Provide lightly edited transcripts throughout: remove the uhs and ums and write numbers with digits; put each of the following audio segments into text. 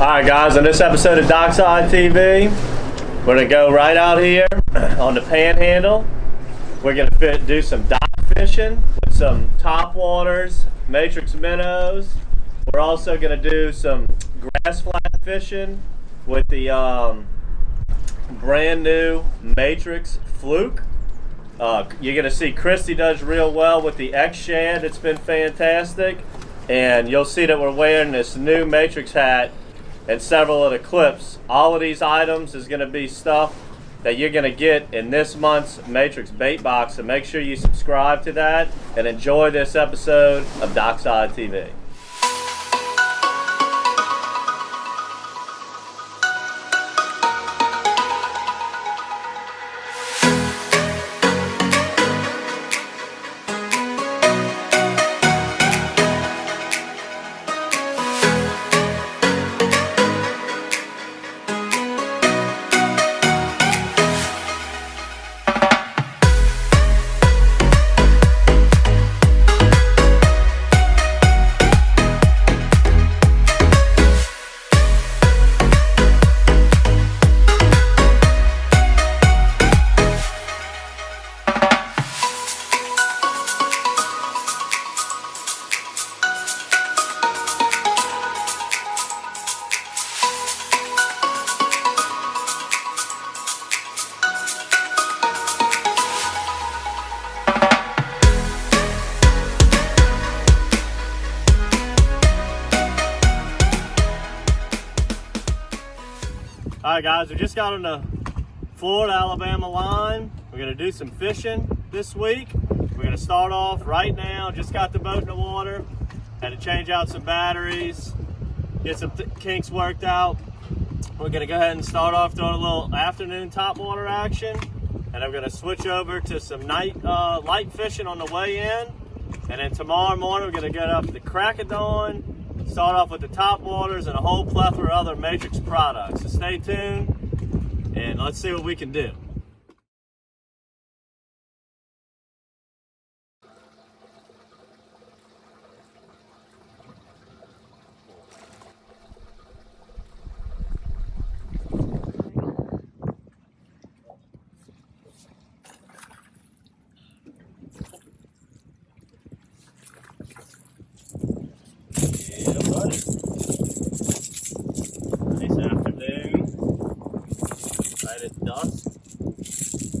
Alright guys, on this episode of DockSide TV, we're going to go right out here on the panhandle. We're going to do some dock fishing with some top waters, Matrix Minnows. We're also going to do some grass flat fishing with the brand new Matrix Fluke. You're going to see Christy does real well with the X-Shad. It's been fantastic. And you'll see that we're wearing this new Matrix hat and several of the clips. All of these items is going to be stuff that you're going to get in this month's Matrix bait box. So make sure you subscribe to that and enjoy this episode of DockSide TV. Alright guys, we just got on the Florida-Alabama line. We're going to do some fishing this week. We're going to start off right now. Just got the boat in the water. Had to change out some batteries, get some kinks worked out. We're going to go ahead and start off throwing a little afternoon topwater action. And I'm going to switch over to some night light fishing on the way in. And then tomorrow morning we're going to get up the crack of dawn. Start off with the top waters and a whole plethora of other Matrix products. So stay tuned and let's see what we can do.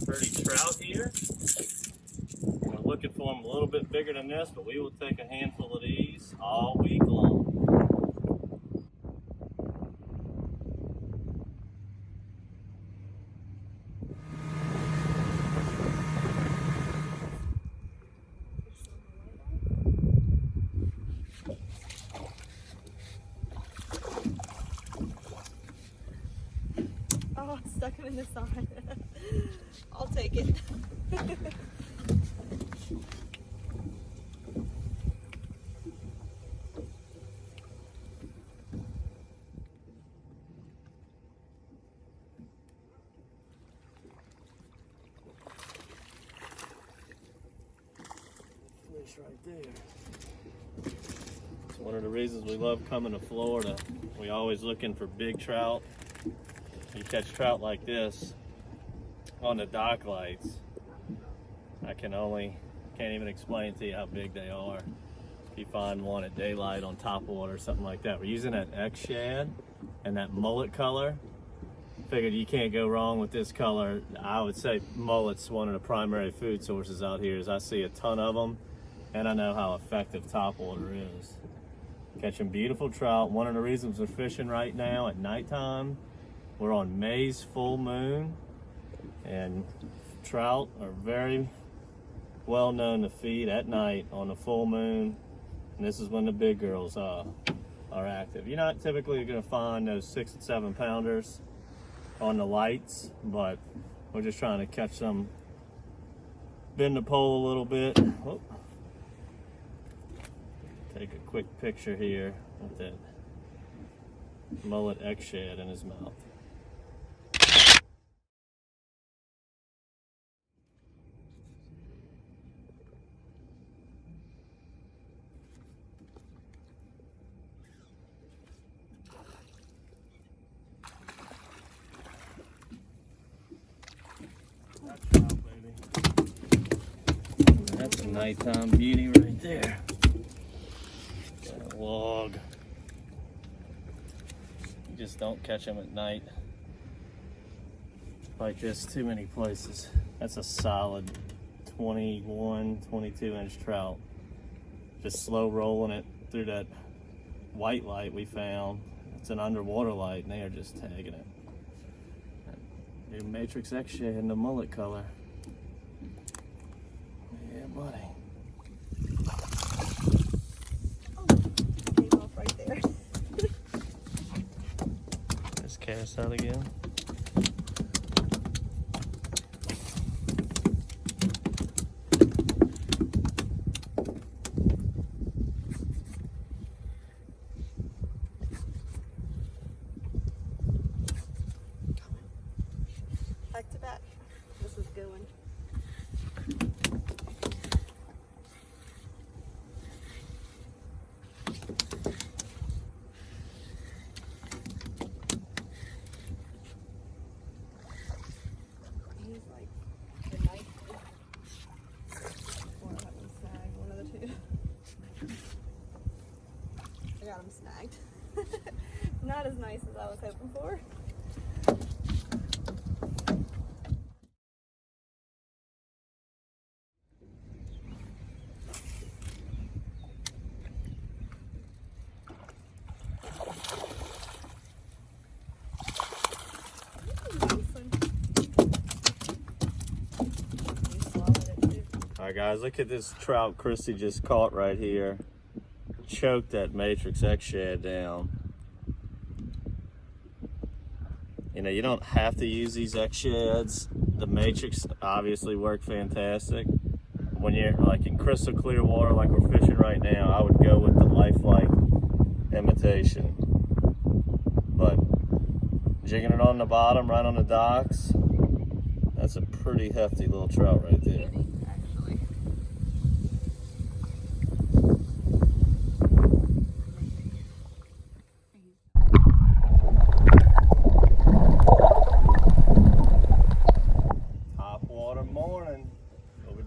Pretty trout here. We're looking for them a little bit bigger than this, but we will take a handful of these all week long. Oh, it's stuck in the side. I'll take it. Fish right there. It's one of the reasons we love coming to Florida. We always looking for big trout. You catch trout like this on the dock lights. I can't even explain to you how big they are. If you find one at daylight on top water or something like that. We're using that X-Shad and that mullet color. Figured you can't go wrong with this color. I would say mullet's one of the primary food sources out here, as I see a ton of them, and I know how effective top water is. Catching beautiful trout. One of the reasons we're fishing right now at nighttime, we're on May's full moon, and trout are very well known to feed at night on the full moon, and this is when the big girls are active. You're not typically going to find those 6 and 7 pounders on the lights, but we're just trying to catch them. Bend the pole a little bit. Whoop. Take a quick picture here with that mullet X-Shad in his mouth. nighttime beauty right there. Got a log. You just don't catch them at night like this too many places. That's a solid 21, 22 inch trout. Just slow rolling it through that white light we found. It's an underwater light and they are just tagging it. New Matrix X Shad in the mullet color. Yeah, buddy. Oh, came off right there. Just cast out again. Back to back. This is going. He's like the knife. Or let me snag one of the two. I got him snagged. Not as nice as I was hoping for. Alright guys, look at this trout Christy just caught right here. Choked that Matrix X Shad down. You know, you don't have to use these X Shads. The Matrix obviously work fantastic. When you're like in crystal clear water like we're fishing right now, I would go with the lifelike imitation. But jigging it on the bottom, right on the docks, that's a pretty hefty little trout right there.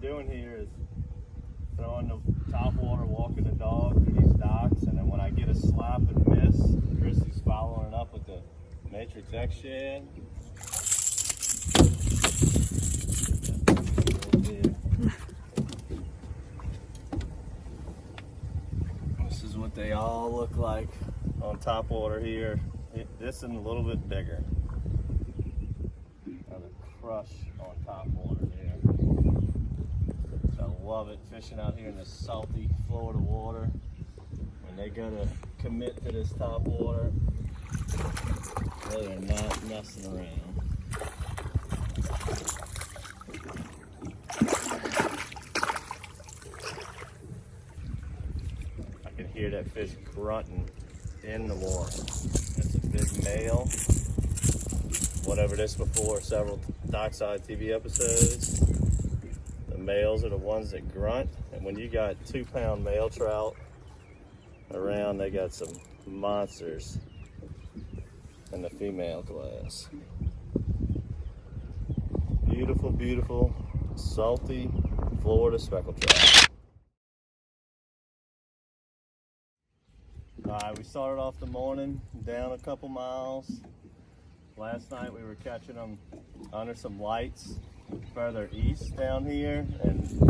Doing here is throwing the top water, walking the dog through these docks, and then when I get a slap and miss, Chrissy's following it up with the Matrix X Shad. This is what they all look like on top water here. This and a little bit bigger. Another crush on top water there. Love it fishing out here in this salty Florida water. When they go to commit to this top water, they are not messing around. I can hear that fish grunting in the water. That's a big male. Went over this before, several DockSide TV episodes. Males are the ones that grunt, and when you got 2-pound male trout around, they got some monsters in the female class. Beautiful, beautiful, salty Florida speckled trout. All right, we started off the morning down a couple miles. Last night we were catching them under some lights further east down here, and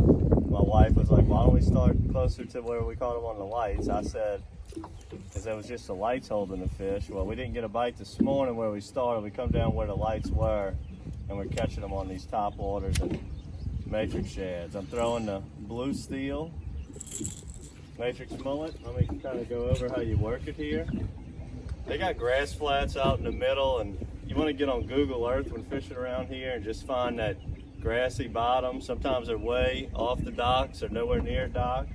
my wife was like, why don't we start closer to where we caught them on the lights? I said, because it was just the lights holding the fish. Well, we didn't get a bite this morning where we started. We come down where the lights were, and we're catching them on these top waters and Matrix Shads. I'm throwing the blue steel Matrix Mullet. Let me kind of go over how you work it here. They got grass flats out in the middle, and you want to get on Google Earth when fishing around here and just find that grassy bottom. Sometimes they're way off the docks or nowhere near dock.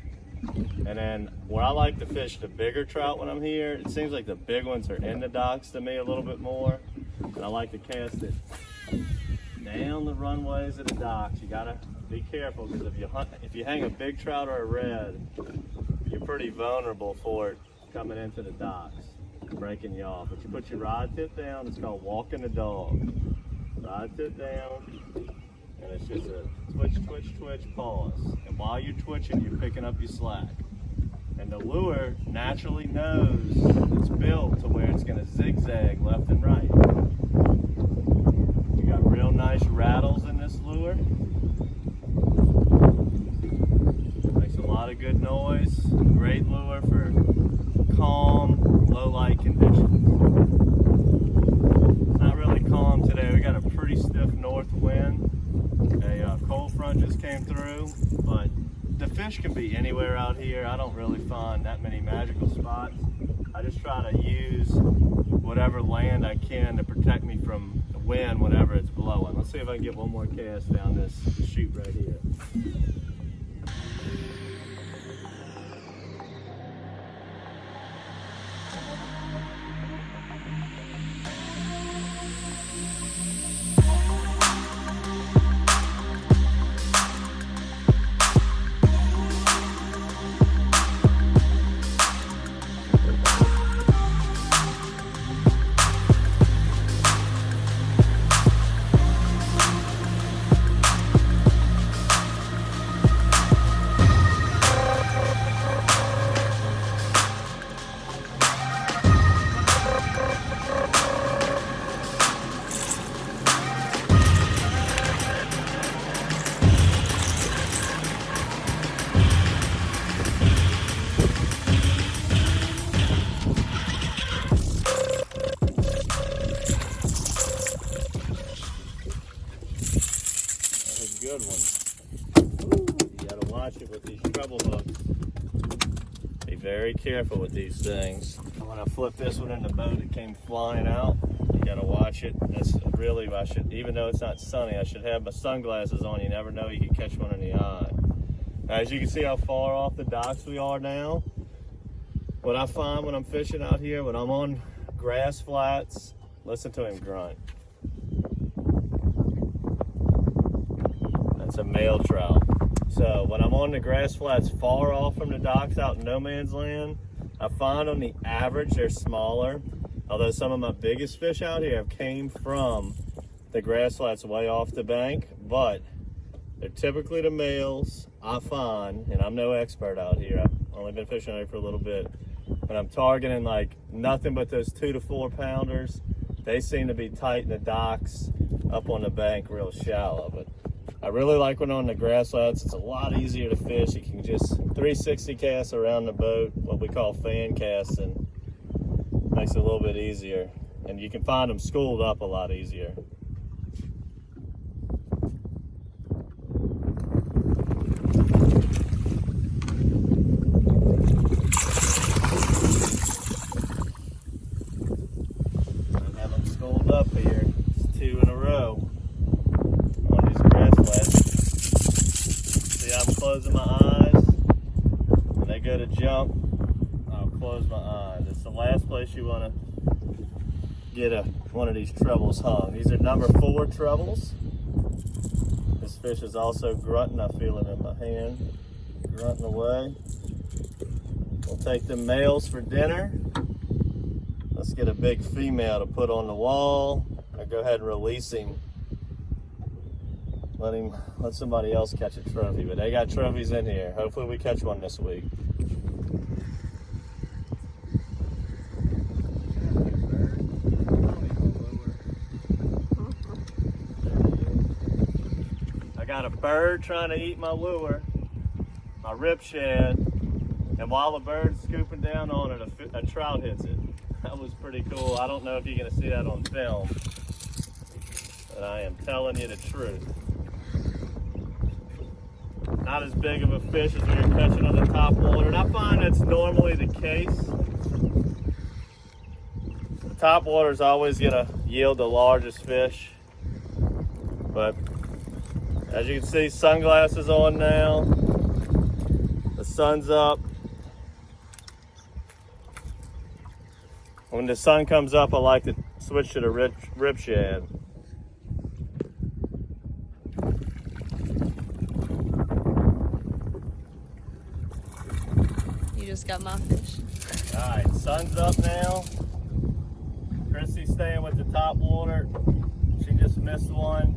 And then where I like to fish the bigger trout when I'm here, it seems like the big ones are in the docks to me a little bit more. And I like to cast it down the runways of the docks. You gotta be careful, because if you hang a big trout or a red, you're pretty vulnerable for it coming into the docks, breaking you off. But you put your rod tip down, it's called walking the dog. Rod tip down, and it's just a twitch, twitch, twitch, pause. And while you're twitching, you're picking up your slack. And the lure naturally knows it's built to where it's gonna zigzag left and right. You got real nice rattles in this lure. Makes a lot of good noise. Great lure for calm, low light conditions. It's not really calm today. We got a pretty stiff north wind. A cold front just came through, but the fish can be anywhere out here. I don't really find that many magical spots. I just try to use whatever land I can to protect me from the wind whenever it's blowing. Let's see if I can get one more cast down this chute right here. Good one. You gotta watch it with these treble hooks. Be very careful with these things. When I flip this one in the boat, it came flying out. You gotta watch it. That's really, I should, even though it's not sunny, I should have my sunglasses on. You never know, you can catch one in the eye. Now, as you can see how far off the docks we are now. What I find when I'm fishing out here, when I'm on grass flats, listen to him grunt. It's a male trout. So when I'm on the grass flats far off from the docks out in no man's land, I find on the average they're smaller. Although some of my biggest fish out here have came from the grass flats way off the bank, but they're typically the males I find, and I'm no expert out here. I've only been fishing out here for a little bit. When I'm targeting like nothing but those 2 to 4 pounders, they seem to be tight in the docks up on the bank real shallow. But I really like when on the grass flats. It's a lot easier to fish. You can just 360 cast around the boat, what we call fan casting. Makes it a little bit easier. And you can find them schooled up a lot easier. I have them schooled up here. It's 2 in a row. See, I'm closing my eyes. When they go to jump, I'll close my eyes. It's the last place you want to get one of these trebles hung. These are number 4 trebles. This fish is also grunting. I feel it in my hand, grunting away. We'll take the males for dinner. Let's get a big female to put on the wall. I'll go ahead and release him. Let somebody else catch a trophy, but they got trophies in here. Hopefully we catch one this week. I got a bird trying to eat my lure, my Ripshad, and while the bird's scooping down on it, a trout hits it. That was pretty cool. I don't know if you're gonna see that on film, but I am telling you the truth. Not as big of a fish as we were catching on the top water, and I find that's normally the case. The top water is always gonna yield the largest fish, but as you can see, sunglasses on now. The sun's up. When the sun comes up, I like to switch to the Ripshad. You just got my fish. All right, sun's up now. Chrissy's staying with the top water. She just missed one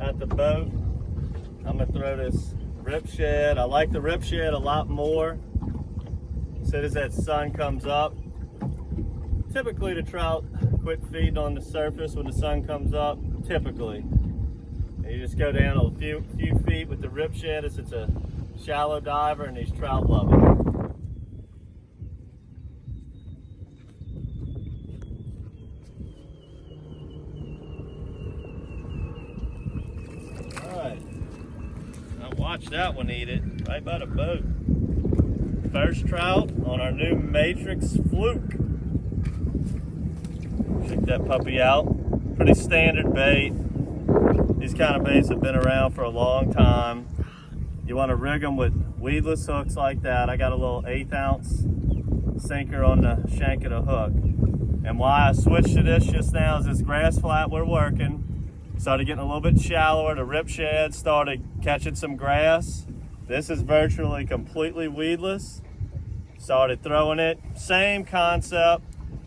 at the boat. I'm gonna throw this Ripshad. I like the Ripshad a lot more. As soon as that sun comes up, typically the trout quit feeding on the surface when the sun comes up, typically. And you just go down a few feet with the Ripshad as it's a shallow diver and these trout love it. Watch that one eat it, right by the boat. First trout on our new Matrix Fluke. Check that puppy out. Pretty standard bait. These kind of baits have been around for a long time. You want to rig them with weedless hooks like that. I got a little 1/8 ounce sinker on the shank of the hook. And why I switched to this just now is this grass flat we're working. Started getting a little bit shallower. The Ripshad started catching some grass. This is virtually completely weedless. Started throwing it. Same concept.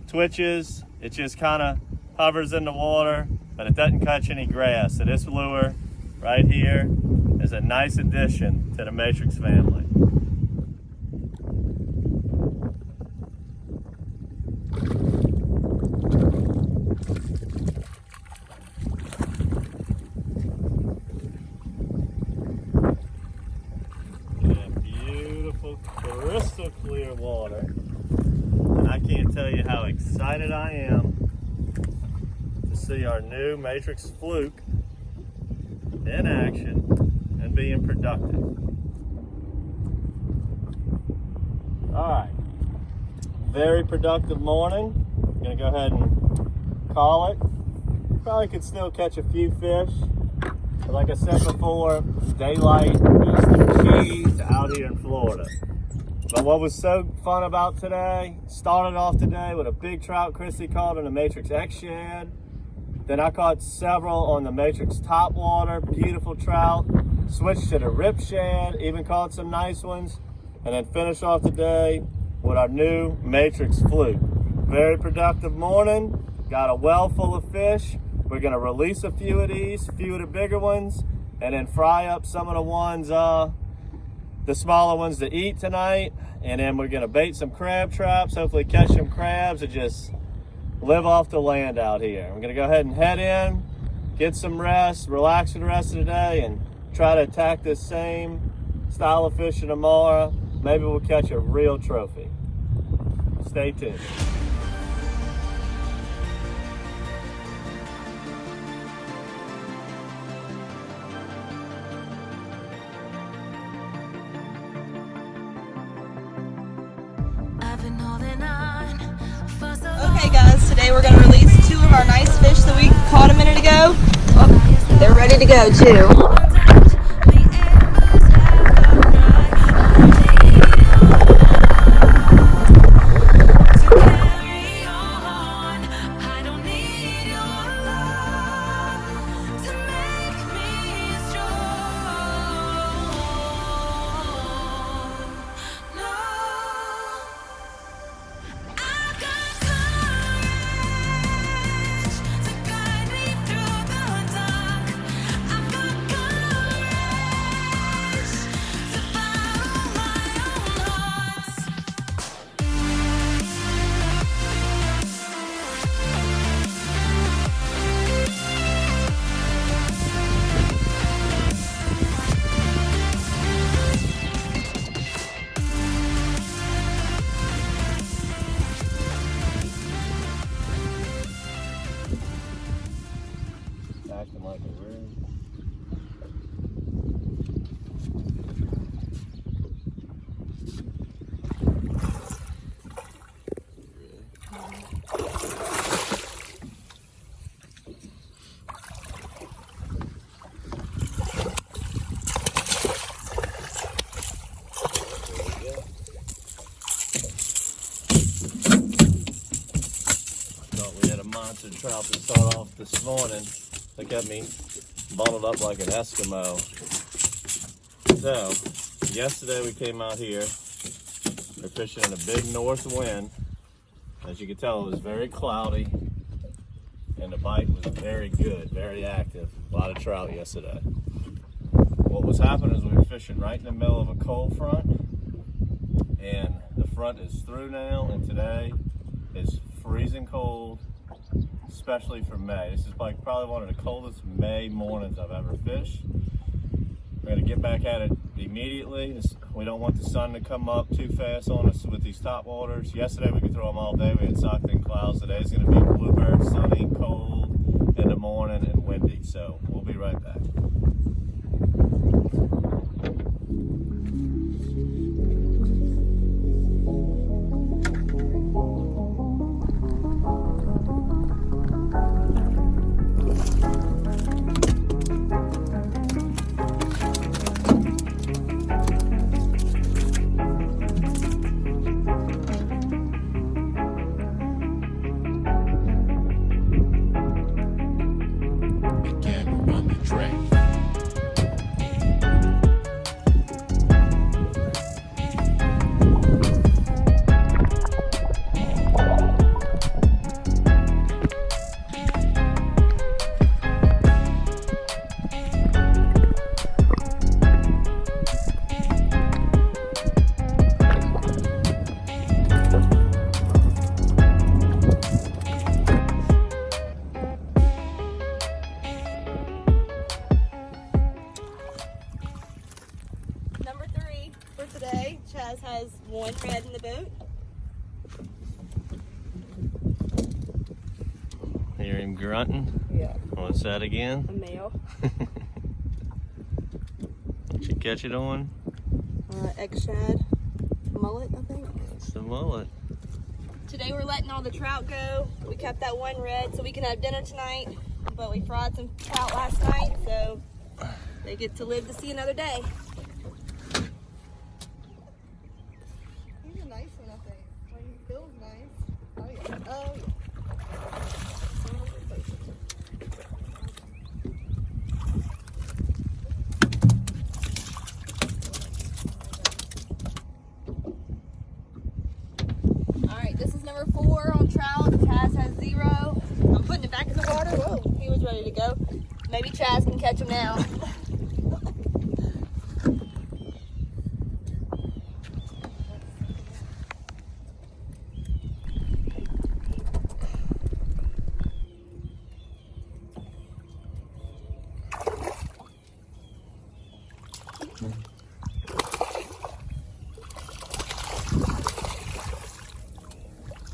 Twitches. It just kind of hovers in the water, but it doesn't catch any grass. So this lure right here is a nice addition to the Matrix family. Crystal clear water, and I can't tell you how excited I am to see our new Matrix Fluke in action and being productive. Alright, very productive morning. I'm going to go ahead and call it. Probably could still catch a few fish, but like I said before, daylight is the key to out here in Florida. But what was so fun about today, started off today with a big trout Chrissy caught on the Matrix X Shad. Then I caught several on the Matrix Topwater, beautiful trout. Switched to the Ripshad, even caught some nice ones. And then finished off the day with our new Matrix Fluke. Very productive morning, got a well full of fish. We're gonna release a few of these, a few of the bigger ones, and then fry up some of the ones, the smaller ones to eat tonight. And then we're gonna bait some crab traps, hopefully catch some crabs and just live off the land out here. I'm gonna go ahead and head in, get some rest, relax for the rest of the day, and try to attack this same style of fishing tomorrow. Maybe we'll catch a real trophy. Stay tuned. Okay guys, today we're going to release 2 of our nice fish that we caught a minute ago. Oh, they're ready to go too. Acting like a rig. Thought we had a monster trout to start off this morning. They got me bundled up like an Eskimo. So, yesterday we came out here. We're fishing in a big north wind. As you can tell, it was very cloudy. And the bite was very good, very active. A lot of trout yesterday. what was happening is we were fishing right in the middle of a cold front, and the front is through now, and today is freezing cold, especially for May. This is like probably one of the coldest May mornings I've ever fished. We're gonna get back at it immediately. We don't want the sun to come up too fast on us with these top waters. Yesterday we could throw them all day. We had socked in clouds. Today's gonna be bluebird, sunny, cold in the morning, and windy. So we'll be right back. Number 3 for today. Chaz has 1 red in the boat. Hear him grunting? Yeah. What's that again? A male. Did you catch it on? Shad Mullet, I think. That's the mullet. Today we're letting all the trout go. We kept that 1 red so we can have dinner tonight, but we fried some trout last night, so they get to live to see another day. He's a nice one, I think. Well, he feels nice. Oh yeah. Oh yeah. Alright, this is number 4 on trout. Chaz has 0. I'm putting it back in the water. Whoa, he was ready to go. Maybe Chaz can catch him now.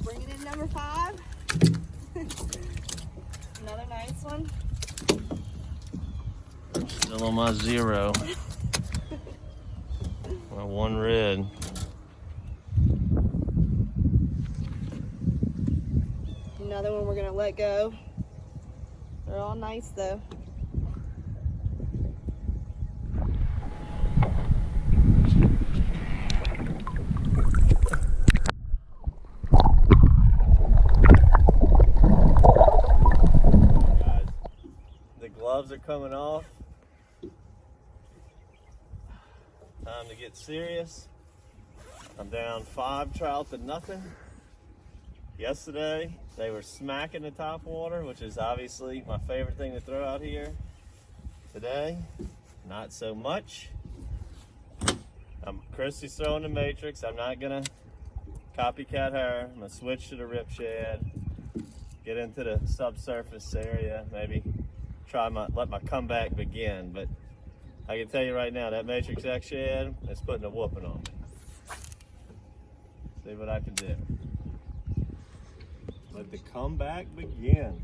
Bringing in number 5. Another nice one. Still on my 0. My 1 red. Another one we're gonna let go. They're all nice though. Guys, the gloves are coming off. Time to get serious. I'm down 5 trout to nothing. Yesterday, they were smacking the top water, which is obviously my favorite thing to throw out here. Today, not so much. Christy's throwing the Matrix. I'm not gonna copycat her. I'm gonna switch to the Ripshad, get into the subsurface area, maybe let my comeback begin. But I can tell you right now, that Matrix X Shad is putting a whooping on me. See what I can do. Let the comeback begin.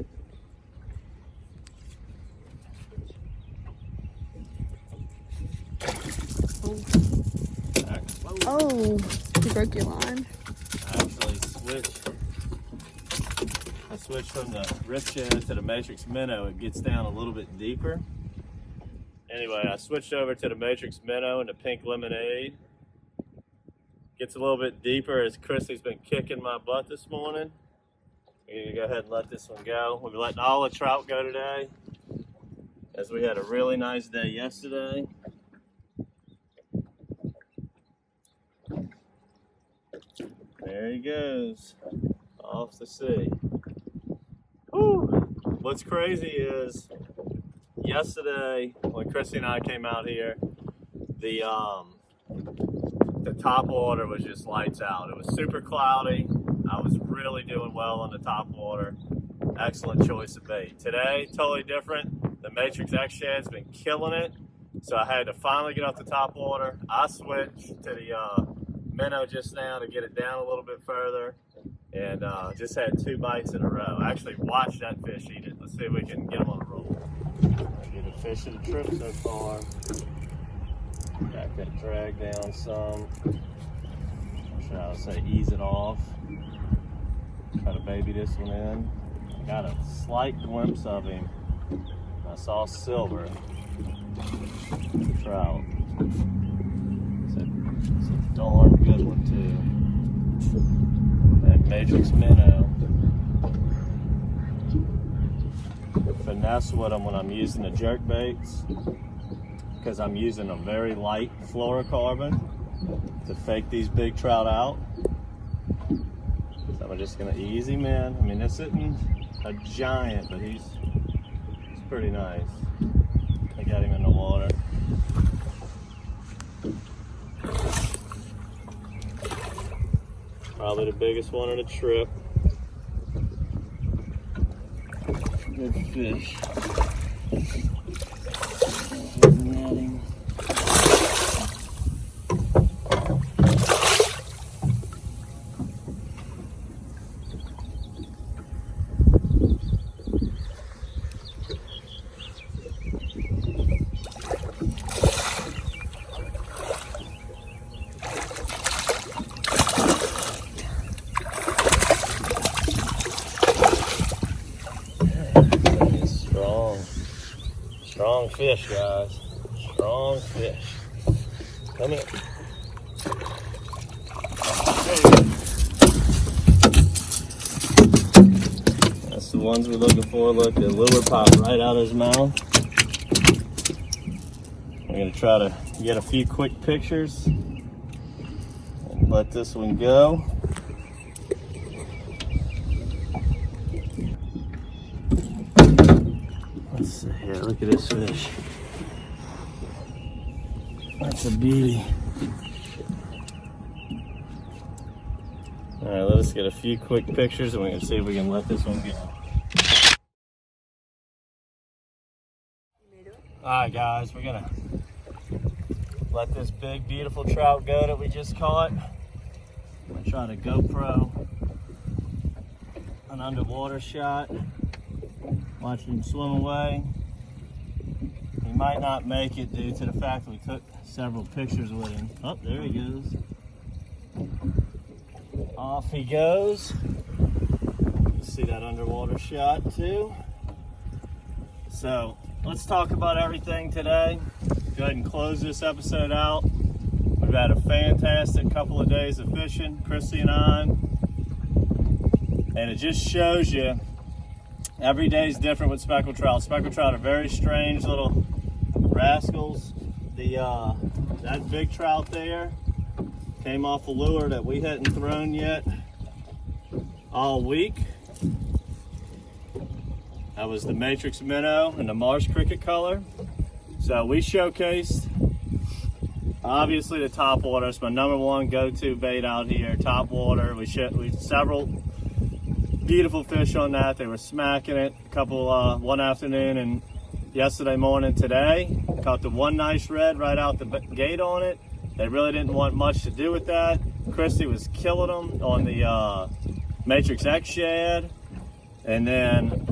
Oh, you broke your line. I switched from the Ripshad to the Matrix Minnow. It gets down a little bit deeper. Anyway, I switched over to the Matrix Minnow and the pink lemonade. Gets a little bit deeper as Christy's been kicking my butt this morning. We're gonna go ahead and let this one go. We'll be letting all the trout go today, as we had a really nice day yesterday. There he goes, off the sea. Woo. What's crazy is yesterday when Chrissy and I came out here, the top water was just lights out. It was super cloudy. I was really doing well on the top water. Excellent choice of bait. Today, totally different. The Matrix Shad's been killing it. So I had to finally get off the top water. I switched to the Minnow just now to get it down a little bit further. And just had 2 bites in a row. I actually watched that fish eat it. Let's see if we can get him on a roll. Get a fish of the trip so far. Got that drag down some. Should I say ease it off? Try to baby this one in. Got a slight glimpse of him. I saw silver. Trout. It's a darn good one too. That Matrix Minnow. Finesse with them when I'm using the jerk baits, because I'm using a very light fluorocarbon to fake these big trout out. So I'm just gonna ease him in. I mean, this isn't a giant, but he's pretty nice. I got him in the water. Probably the biggest one of the trip. Good fish. Netting. Strong fish, guys. Strong fish. Come here. That's the ones we're looking for. Look, the lure popped right out of his mouth. We're gonna try to get a few quick pictures and let this one go. Let's see here, look at this fish. That's a beauty. All right, let us get a few quick pictures and we can see if we can let this one go. All right, guys, we're gonna let this big, beautiful trout go that we just caught. I'm gonna try to GoPro an underwater shot. Watching him swim away. He might not make it due to the fact that we took several pictures with him. Oh, there he goes. Off he goes. See that underwater shot too. So let's talk about everything today. Go ahead and close this episode out. We've had a fantastic couple of days of fishing, Chrissy and I. And it just shows you every day is different with speckled trout. Speckled trout are very strange little rascals. That big trout there came off a lure that we hadn't thrown yet all week. That was the Matrix Minnow in the marsh cricket color. So we showcased, obviously, the top water. It's my #1 go-to bait out here, top water. We several beautiful fish on that. They were smacking it a couple one afternoon and yesterday morning. Today caught the one nice red right out the gate on it. They really didn't want much to do with that. Christy was killing them on the Matrix Shad, and then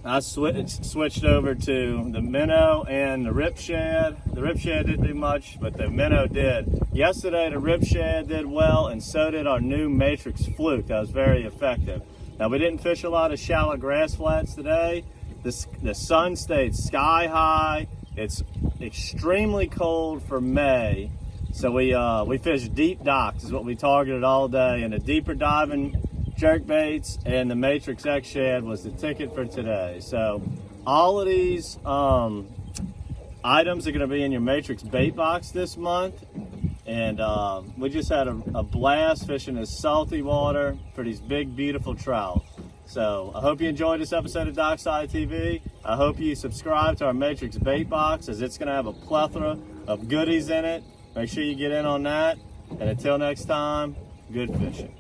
I switched over to the Minnow and the Ripshad. The Ripshad didn't do much, but the Minnow did. Yesterday the Ripshad did well, and so did our new Matrix Fluke. That was very effective. Now, we didn't fish a lot of shallow grass flats today. The sun stayed sky high. It's extremely cold for May. So we fished deep docks is what we targeted all day, and the deeper diving jerk baits and the Matrix Shad was the ticket for today. So all of these items are gonna be in your Matrix bait box this month. And we just had a blast fishing this salty water for these big, beautiful trout. So I hope you enjoyed this episode of DockSide TV. I hope you subscribe to our Matrix bait box, as it's going to have a plethora of goodies in it. Make sure you get in on that. And until next time, good fishing.